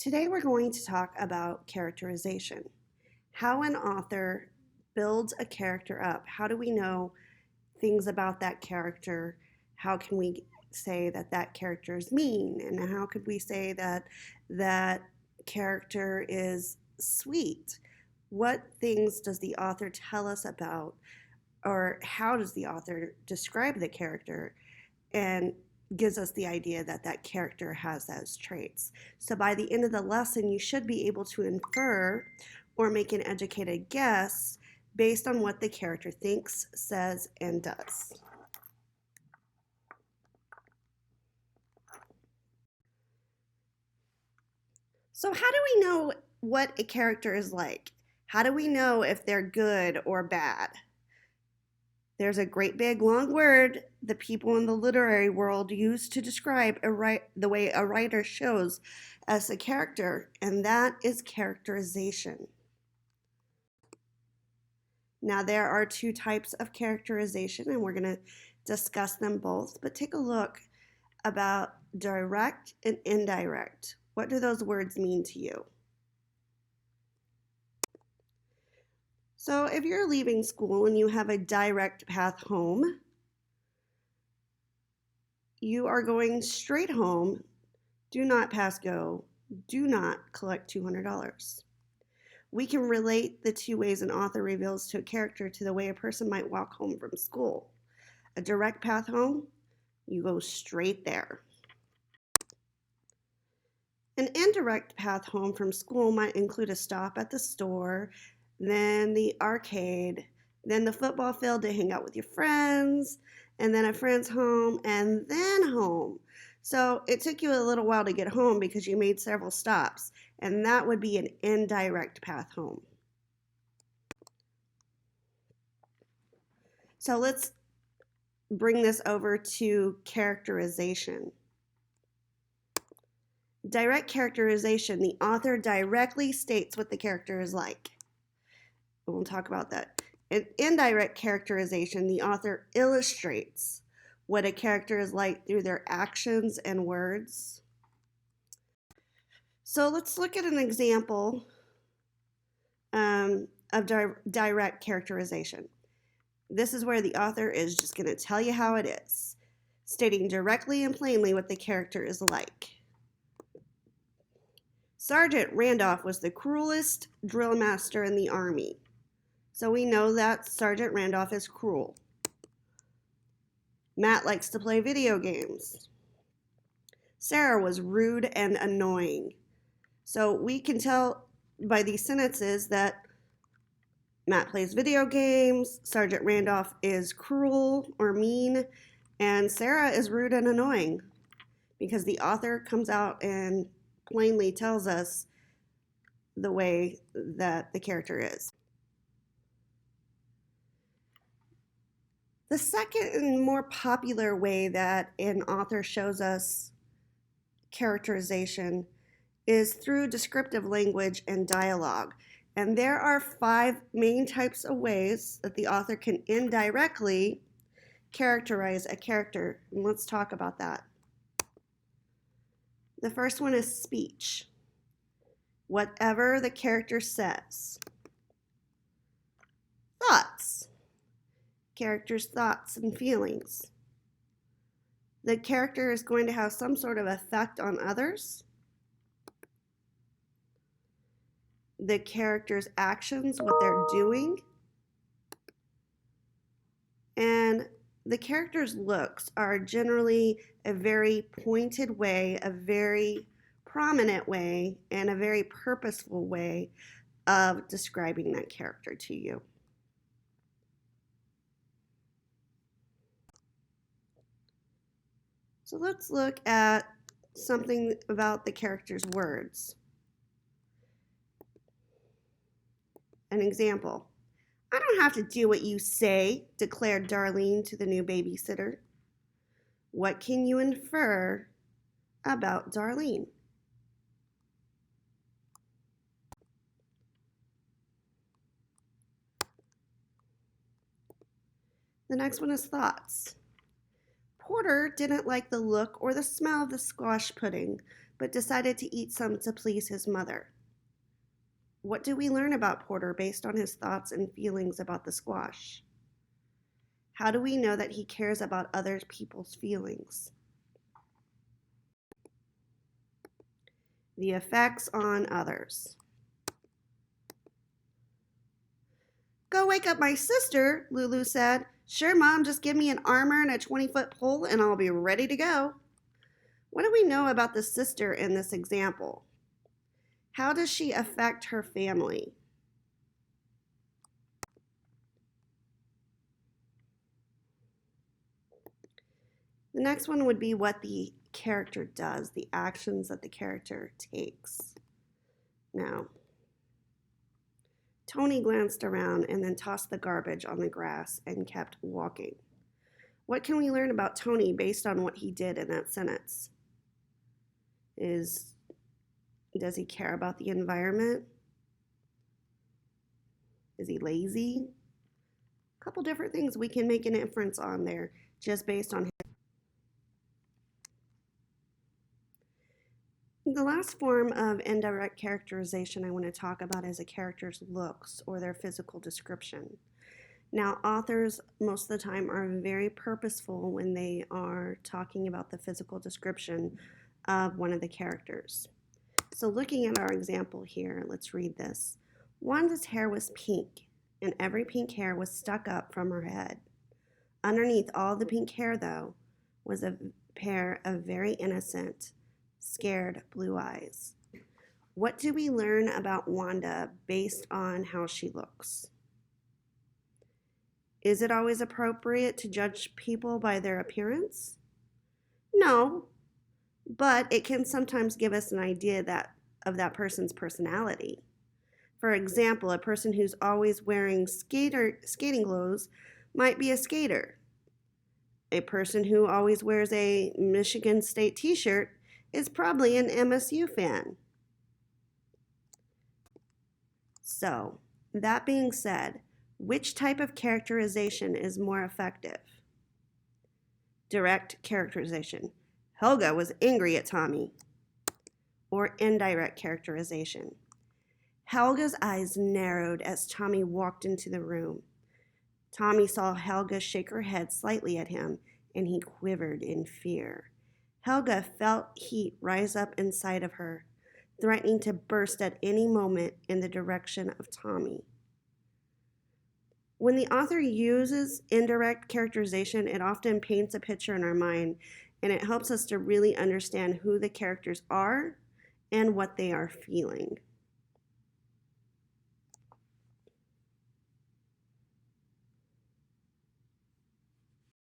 Today we're going to talk about characterization. How an author builds a character up. How do we know things about that character? How can we say that that character is mean? And how could we say that that character is sweet? What things does the author tell us about, or how does the author describe the character? And gives us the idea that that character has those traits. So by the end of the lesson, you should be able to infer or make an educated guess based on what the character thinks, says, and does. So how do we know what a character is like? How do we know if they're good or bad? There's a great big long word the people in the literary world use to describe the way a writer shows us a character, and that is characterization. Now, there are two types of characterization, and we're going to discuss them both, but take a look about direct and indirect. What do those words mean to you? So if you're leaving school and you have a direct path home, you are going straight home. Do not pass go. Do not collect $200. We can relate the two ways an author reveals to a character to the way a person might walk home from school. A direct path home, you go straight there. An indirect path home from school might include a stop at the store, then the arcade, then the football field to hang out with your friends, and then a friend's home, and then home. So it took you a little while to get home because you made several stops, and that would be an indirect path home. So let's bring this over to characterization. Direct characterization, the author directly states what the character is like. We'll talk about that. In indirect characterization, the author illustrates what a character is like through their actions and words. So let's look at an example of direct characterization. This is where the author is just going to tell you how it is, stating directly and plainly what the character is like. Sergeant Randolph was the cruelest drill master in the Army. So we know that Sergeant Randolph is cruel. Matt likes to play video games. Sarah was rude and annoying. So we can tell by these sentences that Matt plays video games, Sergeant Randolph is cruel or mean, and Sarah is rude and annoying, because the author comes out and plainly tells us the way that the character is. The second and more popular way that an author shows us characterization is through descriptive language and dialogue. And there are 5 main types of ways that the author can indirectly characterize a character. And let's talk about that. The first one is speech. Whatever the character says. Thoughts. Character's thoughts and feelings. The character is going to have some sort of effect on others. The character's actions, what they're doing. And the character's looks are generally a very pointed way, a very prominent way, and a very purposeful way of describing that character to you. So let's look at something about the character's words. An example. I don't have to do what you say, declared Darlene to the new babysitter. What can you infer about Darlene? The next one is thoughts. Porter didn't like the look or the smell of the squash pudding, but decided to eat some to please his mother. What do we learn about Porter based on his thoughts and feelings about the squash? How do we know that he cares about other people's feelings? The effects on others. Go wake up my sister, Lulu said. Sure, Mom, just give me an armor and a 20-foot pole and I'll be ready to go. What do we know about the sister in this example? How does she affect her family? The next one would be what the character does, the actions that the character takes. Now, Tony glanced around and then tossed the garbage on the grass and kept walking. What can we learn about Tony based on what he did in that sentence? Does he care about the environment? Is he lazy? A couple different things we can make an inference on there just based on his. The last form of indirect characterization I want to talk about is a character's looks or their physical description. Now, authors most of the time are very purposeful when they are talking about the physical description of one of the characters. So looking at our example here, let's read this. Wanda's hair was pink, and every pink hair was stuck up from her head. Underneath all the pink hair, though, was a pair of very innocent, scared blue eyes. What do we learn about Wanda based on how she looks? Is it always appropriate to judge people by their appearance? No, but it can sometimes give us an idea of that person's personality. For example, a person who's always wearing skating clothes might be a skater. A person who always wears a Michigan State t-shirt is probably an MSU fan. So, that being said, which type of characterization is more effective? Direct characterization. Helga was angry at Tommy. Or indirect characterization. Helga's eyes narrowed as Tommy walked into the room. Tommy saw Helga shake her head slightly at him, and he quivered in fear. Helga felt heat rise up inside of her, threatening to burst at any moment in the direction of Tommy. When the author uses indirect characterization, it often paints a picture in our mind, and it helps us to really understand who the characters are and what they are feeling.